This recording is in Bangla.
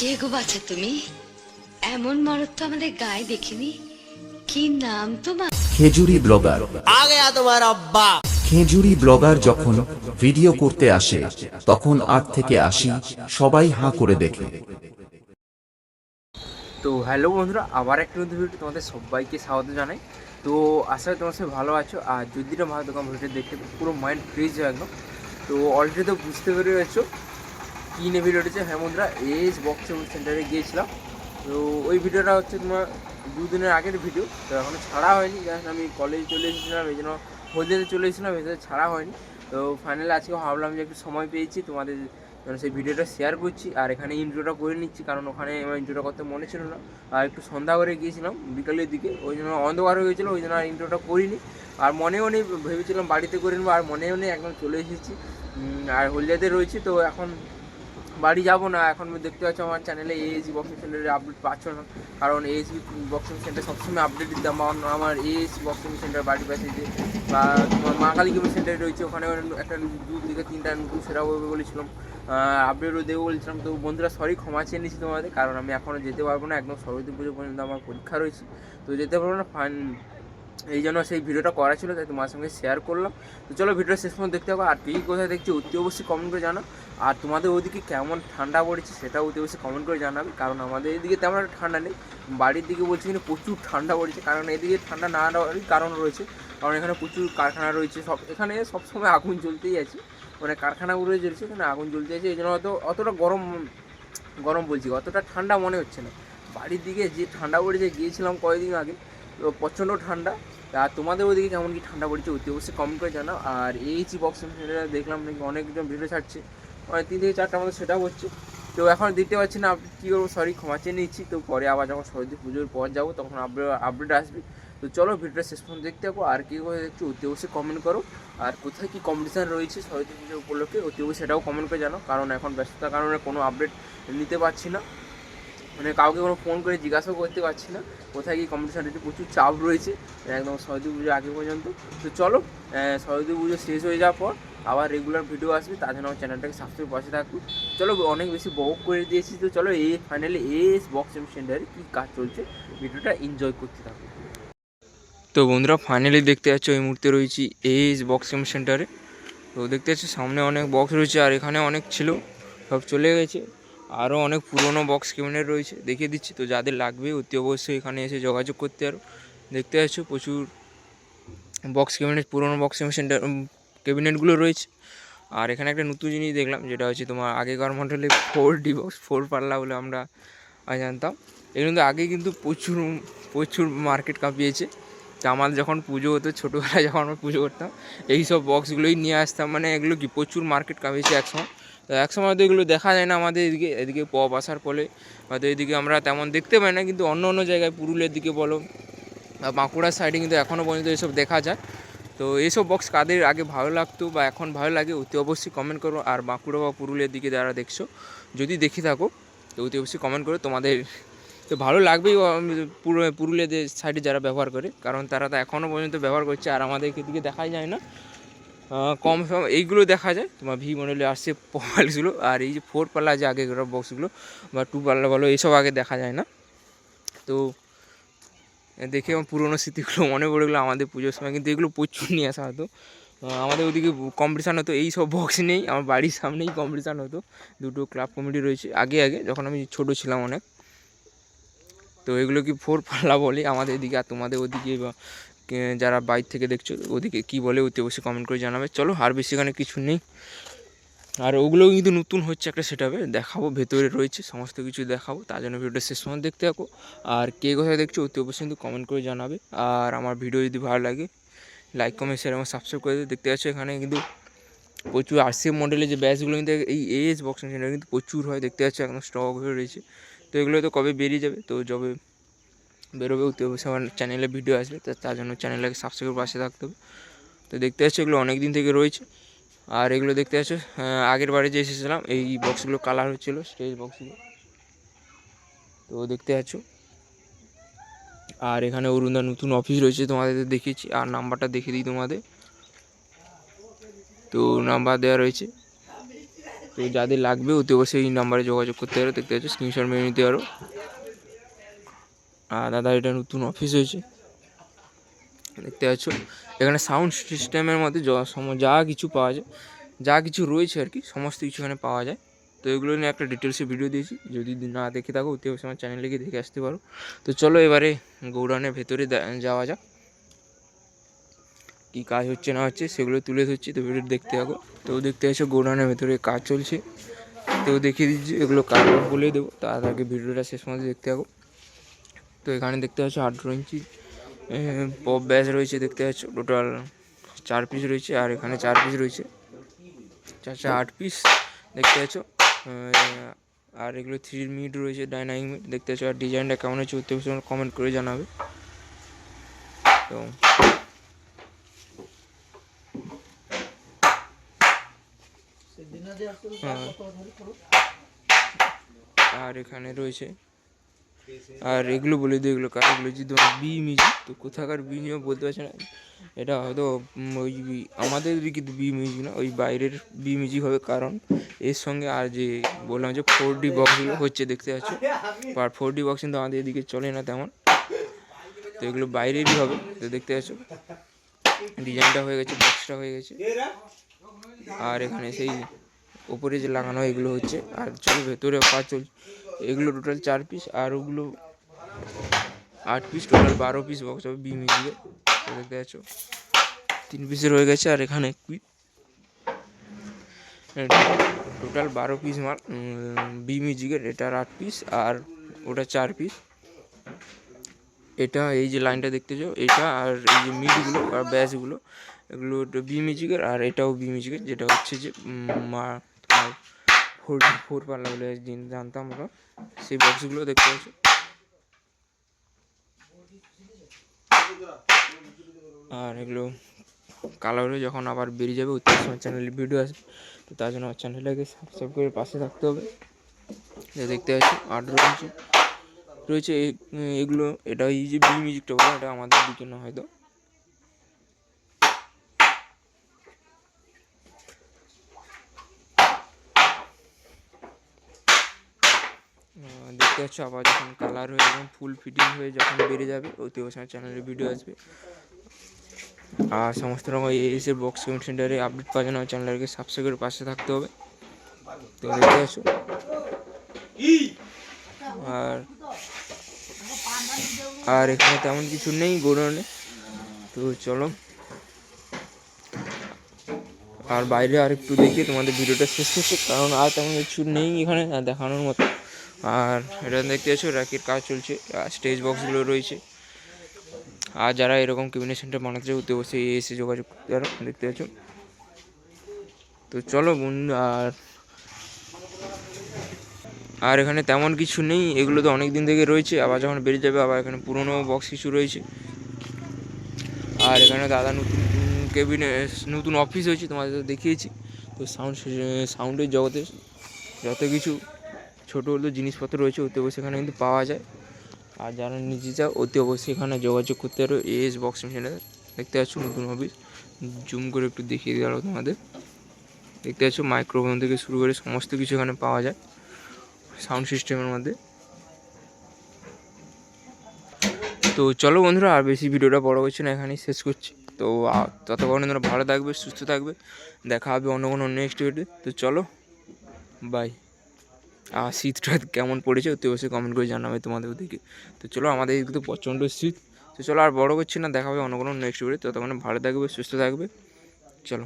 কে গো বাছা তুমি? এমন মরদ তো আমাদের গায়ে দেখিনি। কি নাম তোমার? খেজুরি ব্লগার। आ गया तुम्हारा अब्बा। খেজুরি ব্লগার যখন ভিডিও করতে আসে তখন 8 থেকে 80 সবাই হাঁ করে দেখে। তো হ্যালো বন্ধুরা, আবার একটা নতুন ভিডিও তোমাদের সবাইকে স্বাগত জানাই। তো আশা করি তোমার সবাই ভালো আছো। আর যদি না ভালো তোমার ভিডিও দেখতে পুরো মাইন্ড ফ্রেশ হয়ে একদম। তো অলরেডি তো বুঝতে পেরে গেছো কী নিয়ে ভিডিও হচ্ছে। হ্যাঁ বন্ধুরা, এজ বক্সিং সেন্টারে গিয়েছিলাম। তো ওই ভিডিওটা হচ্ছে তোমার দুদিনের আগের ভিডিও। তো এখনও ছাড়া হয়নি, জাস্ট আমি কলেজে চলে এসেছিলাম, এই জন্য হলদিতে চলে এসেছিলাম, এই জন্য ছাড়া হয়নি। তো ফাইনালি আজকে ভাবলাম যে একটু সময় পেয়েছি তোমাদের সেই ভিডিওটা শেয়ার করছি। আর এখানে ইন্ট্রোটা করে নিচ্ছি, কারণ ওখানে আমার ইন্ট্রোটা করতে মনে ছিল না। আর একটু সন্ধ্যা করে গিয়েছিলাম বিকালের দিকে, ওই জন্য অন্ধকার হয়ে গেছিলো, ওই জন্য আর ইন্ট্রোটা করিনি। আর মনেও নেই, ভেবেছিলাম বাড়িতে করে নেবো, আর মনেও নেই, একদম চলে এসেছি। আর হলদিয়াতে রয়েছি, তো এখন বাড়ি যাব না। এখন দেখতে পাচ্ছ আমার চ্যানেলে এএসি বক্সিং সেন্টারের আপডেট পাচ্ছ না, কারণ এএসি বক্সিং সেন্টার সবসময় আপডেট দিতাম। আমার এএসি বক্সিং সেন্টার বাড়ির পাশে যে বা তোমার মা কালী গেমিং সেন্টার রয়েছে, ওখানে একটা 2 থেকে 3টা নতুন সেরা হবে বলেছিলাম, আপডেটও দেবো বলেছিলাম। তো বন্ধুরা সরি, ক্ষমা চেয়ে নিচ্ছি তোমাদের, কারণ আমি এখনও যেতে পারবো না, একদম সরস্বতী পুজো পর্যন্ত আমার পরীক্ষা রয়েছে, তো যেতে পারবো না। এই জন্য সেই ভিডিওটা করা ছিল, তাই তোমার সঙ্গে শেয়ার করলাম। তো চলো ভিডিওটা শেষ পর্যন্ত দেখতে হবে। আর তুই কোথায় দেখছি অতি অবশ্যই কমেন্ট করে জানো। আর তোমাদের ওইদিকে কেমন ঠান্ডা পড়েছে সেটাও অতি অবশ্যই কমেন্ট করে জানাবে, কারণ আমাদের এদিকে তেমন একটা ঠান্ডা নেই। বাড়ির দিকে বলছি কিন্তু প্রচুর ঠান্ডা পড়েছে, কারণ এদিকে ঠান্ডা না হওয়ারই কারণ রয়েছে, কারণ এখানে প্রচুর কারখানা রয়েছে। এখানে সবসময় আগুন জ্বলতেই আছে, মানে কারখানাগুলো জ্বলছে, এখানে আগুন জ্বলতে আছে, এই জন্য হয়তো অতটা গরম গরম বলছি, অতটা ঠান্ডা মনে হচ্ছে না। বাড়ির দিকে যে ঠান্ডা পড়েছে, গিয়েছিলাম কয়েকদিন আগে, তো প্রচণ্ড ঠান্ডা। আর তোমাদের ওইদিকে কেমন কি ঠান্ডা পড়েছে অতি অবশ্যই কমেন্ট করে জানাও। আর এইচি বক্সিং সেন্টারে দেখলাম নাকি অনেকজন ভিডিও ছাড়ছে, মানে 3 থেকে 4টার মতো সেটা হচ্ছে। তো এখন দিতে পারছি না, কী করবো, সরি, ক্ষমা চেয়ে নিচ্ছি। তো পরে আবার যখন সরস্বতী পুজোর পর যাবো তখন আপডেট আসবে। তো চলো ভিডিওটা শেষ পর্যন্ত দেখতে যাবো। আর কী করে দেখছি অতি অবশ্যই কমেন্ট করো। আর কোথায় কী কম্পিটিশান রয়েছে সরস্বতী পুজোর উপলক্ষে অতি অবশ্যই সেটাও কমেন্ট করে জানো, কারণ এখন ব্যস্ততার কারণে কোনো আপডেট নিতে পারছি না, মানে কাউকে কোনো ফোন করে জিজ্ঞাসাও করতে পারছি না কোথায় কি কম্পিটিশান রয়েছে। প্রচুর চাপ রয়েছে একদম সরস্বতী পুজো আগে পর্যন্ত। তো চলো সরস্বতী পুজো শেষ হয়ে যাওয়ার পর আবার রেগুলার ভিডিও আসবে, তার জন্য আমার চ্যানেলটাকে সাবস্ক্রাইব পাশে থাকুন। চলো অনেক বেশি বক করে দিয়েছি, তো চলো ফাইনালি এস বক্সিং সেন্টারে কী কাজ চলছে ভিডিওটা এনজয় করতে থাকুন। তো বন্ধুরা ফাইনালি দেখতে পাচ্ছ এই মুহূর্তে রয়েছি এস বক্সিং সেন্টারে। তো দেখতে পাচ্ছ সামনে অনেক বক্স রয়েছে, আর এখানে অনেক ছিল, সব চলে গেছে। আরও অনেক পুরনো বক্স ক্যাবিনেট রয়েছে, দেখিয়ে দিচ্ছি। তো যাদের লাগবে অতি অবশ্যই এখানে এসে যোগাযোগ করতে পারো। দেখতে পাচ্ছ প্রচুর বক্স ক্যাবিনেট, পুরনো বক্স সেন্টার ক্যাবিনেটগুলো রয়েছে। আর এখানে একটা নতুন জিনিস দেখলাম, যেটা হচ্ছে তোমার আগেকার মডেলে 4D বক্স, 4 পাল্লা বলে আমরা জানতাম। এগুলো কিন্তু আগে কিন্তু প্রচুর প্রচুর মার্কেট কাঁপিয়েছে। তো আমাদের যখন পুজো হতো, ছোটোবেলায় যখন আমরা পুজো করতাম, এই সব বক্সগুলোই নিয়ে আসতাম, মানে এগুলো কি প্রচুর মার্কেট কাঁপিয়েছে একসময়। তো একসময় তো এগুলো দেখা যায় না আমাদের এদিকে পপ আসার ফলে হয়তো এদিকে আমরা তেমন দেখতে পাই না, কিন্তু অন্য অন্য জায়গায় পুরুলিয়ার দিকে বলো বা বাঁকুড়ার সাইডে কিন্তু এখনও পর্যন্ত এসব দেখা যায়। তো এইসব বক্স কাদের আগে ভালো লাগতো বা এখন ভালো লাগে অতি অবশ্যই কমেন্ট করো। আর বাঁকুড়া বা পুরুলিয়ার দিকে যারা দেখছো, যদি দেখে থাকো তো অতি অবশ্যই কমেন্ট করো। তোমাদের তো ভালো লাগবেই পুরুলিয়াদের সাইডে যারা ব্যবহার করে, কারণ তারা তো এখনও পর্যন্ত ব্যবহার করছে, আর আমাদের দিকে দেখাই যায় না। কম সম এইগুলো দেখা যায় তোমার ভি মডেলে আসছে মোবাইলগুলো। আর এই যে 4 পাল্লা যে আগেকার বক্সগুলো বা 2 পাল্লা বলো, এইসব আগে দেখা যায় না। তো দেখে আমার পুরোনো স্মৃতিগুলো মনে পড়ে গেলো আমাদের পুজোর সময়, কিন্তু এগুলো প্রচুর নিয়ে আসা হতো। আমাদের ওদিকে কম্পিটিশান হতো, এই সব বক্স নেই, আমার বাড়ির সামনেই কম্পিটিশান হতো। দুটো ক্লাব কমিটি রয়েছে আগে যখন আমি ছোটো ছিলাম অনেক। তো এগুলো কি 4 পাল্লা বলে আমাদের এদিকে, আর তোমাদের ওদিকে বা যারা বাইরে থেকে দেখছো ওদিকে কী বলে অতি অবশ্যই কমেন্ট করে জানাবে। চলো আর বেশি এখানে কিছু নেই। আর ওগুলোও কিন্তু নতুন হচ্ছে একটা সেটআপে, দেখাবো ভেতরে রয়েছে সমস্ত কিছু দেখাবো, তার জন্য ভিডিওটা শেষ পর্যন্ত দেখতে থাকো। আর কে কোথায় দেখছো অতি অবশ্যই কিন্তু কমেন্ট করে জানাবে। আর আমার ভিডিও যদি ভালো লাগে লাইক কমেন্ট শেয়ার এবং সাবস্ক্রাইব করে দিতে। দেখতে পাচ্ছ এখানে কিন্তু প্রচুর RCM মডেলের যে ব্যাচগুলো কিন্তু এই এএস বক্সিং সেন্টার কিন্তু প্রচুর হয়, দেখতে পাচ্ছ একদম স্টক হয়ে রয়েছে। তো এগুলো তো কবে বেরিয়ে যাবে, তো যবে বেরোবে অতি অবশ্যই আমার চ্যানেলে ভিডিও আসবে, তার জন্য চ্যানেলটাকে সাবস্ক্রাইব করে পাশে থাকতে হবে। তো দেখতে পাচ্ছ এগুলো অনেক দিন থেকে রয়েছে। আর এগুলো দেখতে পাচ্ছ আগের বারে যে এসেছিলাম এই বক্সগুলো কালার হচ্ছিলো স্টেজ বক্সগুলো, তো দেখতে পাচ্ছ। আর এখানে অরুণদার নতুন অফিস রয়েছে, তোমাদের দেখিয়েছি। আর নাম্বারটা দেখিয়ে দিই তোমাদের, তো নাম্বার দেওয়া রয়েছে। তো যাদের লাগবে অতি অবশ্যই এই নাম্বারে যোগাযোগ করতে পারো। দেখতে পাচ্ছ স্ক্রিনশট মেরে নিতে পারো। আর দাদা এটা নতুন অফিস হয়েছে দেখতে পাচ্ছ। এখানে সাউন্ড সিস্টেমের মধ্যে যা কিছু পাওয়া যায়, যা কিছু রয়েছে আর কি, সমস্ত কিছু এখানে পাওয়া যায়। তো এগুলো নিয়ে একটা ডিটেলসে ভিডিও দিয়েছি, যদি না দেখে থাকো অতি অবশ্যই আমার চ্যানেলে গিয়ে দেখে আসতে পারো। তো চলো এবারে গৌড়ানের ভেতরে যাওয়া যাক, কী কাজ হচ্ছে না হচ্ছে সেগুলো তুলে ধরছি। তো ভিডিও দেখতে থাকো। তো দেখতে পাচ্ছ গৌড়ানের ভেতরে কাজ চলছে, তো দেখিয়ে দিচ্ছি এগুলো কাজ বলে দেবো, তার আগে ভিডিওটা শেষ মধ্যে দেখতে থাকো। তো এখানে দেখতে পাচ্ছ 18 ইঞ্চি পপ ব্যাস রয়েছে দেখতে পাচ্ছ, টোটাল 4 পিস রয়েছে, আর এখানে 4 পিস রয়েছে, 8 পিস দেখতে পাচ্ছ। আর এগুলো 3 মিনিট রয়েছে, ডাইনামিক মিট দেখতে পাচ্ছ। আর ডিজাইনটা কেমন হচ্ছে অতি অবশ্যই কমেন্ট করে জানাবে। তো আর এখানে রয়েছে, আর এগুলো বলে দিই এগুলো কার, এগুলো যদি বি মিউজিক, তো কোথাকার বি নিয়ে বলতে পারছি না, এটা হয়তো ওই আমাদের দিকে বি মিউজিক না, ওই বাইরের বি মিউজিক হবে, কারণ এর সঙ্গে আর যে বললাম যে 4D বক্সগুলো হচ্ছে দেখতে পাচ্ছ। আর 4D বক্স কিন্তু আমাদের এদিকে চলে না তেমন, তো এগুলো বাইরেরই হবে। তো দেখতে পাচ্ছ ডিজাইনটা হয়ে গেছে, বক্সটা হয়ে গেছে, আর এখানে সেই ওপরে যে লাগানো এগুলো হচ্ছে, আর চলো ভেতরে কাজ চলছে। এগুলো টোটাল 4 পিস, আর ওগুলো 8 পিস, টোটাল 12 পিস বক্স হবে বি মিউজিকের। দেখতে পাচ্ছ 3 পিসের হয়ে গেছে, আর এখানে টোটাল 12 পিস মাল বি মিউজিকের। এটার 8 পিস, আর ওটা 4 পিস। এটা এই যে লাইনটা দেখতেছ এটা, আর এই যে মিডগুলো আর ব্যাসগুলো এগুলো বি মিউজিকের, আর এটাও বি মিউজিকের, যেটা হচ্ছে যে তোমার 4 পাল্লা বলে জানতাম আমরা, সেই বক্সগুলো দেখতে পাচ্ছ। আর এগুলো কালার হলে যখন আবার বেরিয়ে যাবে অতি আমার চ্যানেলে ভিডিও আসবে, তো তার জন্য আমার চ্যানেলটাকে সাবস্ক্রাইব করে পাশে থাকতে হবে। দেখতে পাচ্ছি 18 ইঞ্চি রয়েছে এগুলো। এটা এই যে বি মিউজিকটা বলে, এটা আমাদের দিকে না হয়তো। দেখতে পাচ্ছ আবার যখন কালার হয়ে এবং ফুল ফিটিং হয়ে যখন বেরিয়ে যাবে অতি অবশ্যই আমার চ্যানেলে ভিডিও আসবে। আর সমস্ত রকম এসে বক্স কমেন্ট সেন্টারে আপডেট পাওয়ার জন্য আমার চ্যানেলকে সাবস্ক্রাইব করে পাশে থাকতে হবে। তো দেখতে পাচ্ছ, আর এখানে তেমন কিছু নেই গোডাউনে। তো চলো আর বাইরে আর একটু দেখি তোমাদের ভিডিওটা শেষ করছে, কারণ আর তেমন কিছু নেই এখানে দেখানোর মতো। আর এটা দেখতে পাচ্ছ র্যাকের কাজ চলছে, আর স্টেজ বক্সগুলো রয়েছে। আর যারা এরকম ক্যাবিনেট সেন্টার বানাতে চাই অতি অবশ্যই এসে যোগাযোগ করতে পারো, দেখতে পাচ্ছ। তো চলো বন্ধু, আর এখানে তেমন কিছু নেই, এগুলো তো অনেক দিন থেকে রয়েছে, আবার যখন বেরিয়ে যাবে আবার এখানে পুরোনো বক্স কিছু রয়েছে। আর এখানে দাদা নতুন ক্যাবিনেট নতুন অফিস হয়েছে, তোমাদের তো দেখিয়েছি। তো সাউন্ডের জগতে যত কিছু ছোটো হলেও জিনিসপত্র রয়েছে অতি অবশ্যই এখানে কিন্তু পাওয়া যায়। আর যারা নিজে চাও অতি অবশ্যই এখানে যোগাযোগ করতে পারো এস বক্স মেশিনে। দেখতে পাচ্ছ নতুন অফিস, জুম করে একটু দেখিয়ে দিল তোমাদের। দেখতে পাচ্ছ মাইক্রোফোন থেকে শুরু করে সমস্ত কিছু এখানে পাওয়া যায় সাউন্ড সিস্টেমের মধ্যে। তো চলো বন্ধুরা, আর বেশি ভিডিওটা বড় করছি না, এখানেই শেষ করছি। তো ততক্ষণ তোমরা ভালো থাকবে, সুস্থ থাকবে, দেখা হবে অন্য কোনো নেক্সট ভিডিও। তো চলো বাই। আর শীতটা কেমন পড়েছে অতি অবশ্যই কমেন্ট করে জানাবে তোমাদের ওদিকে। তো চলো আমাদের এদিকে তো প্রচণ্ড শীত। তো চলো আর বড় করছি না, দেখা হবে অন্য কোনো নেক্সট ভিডিও। ততক্ষণ ভালো থাকবে, সুস্থ থাকবে, চলো।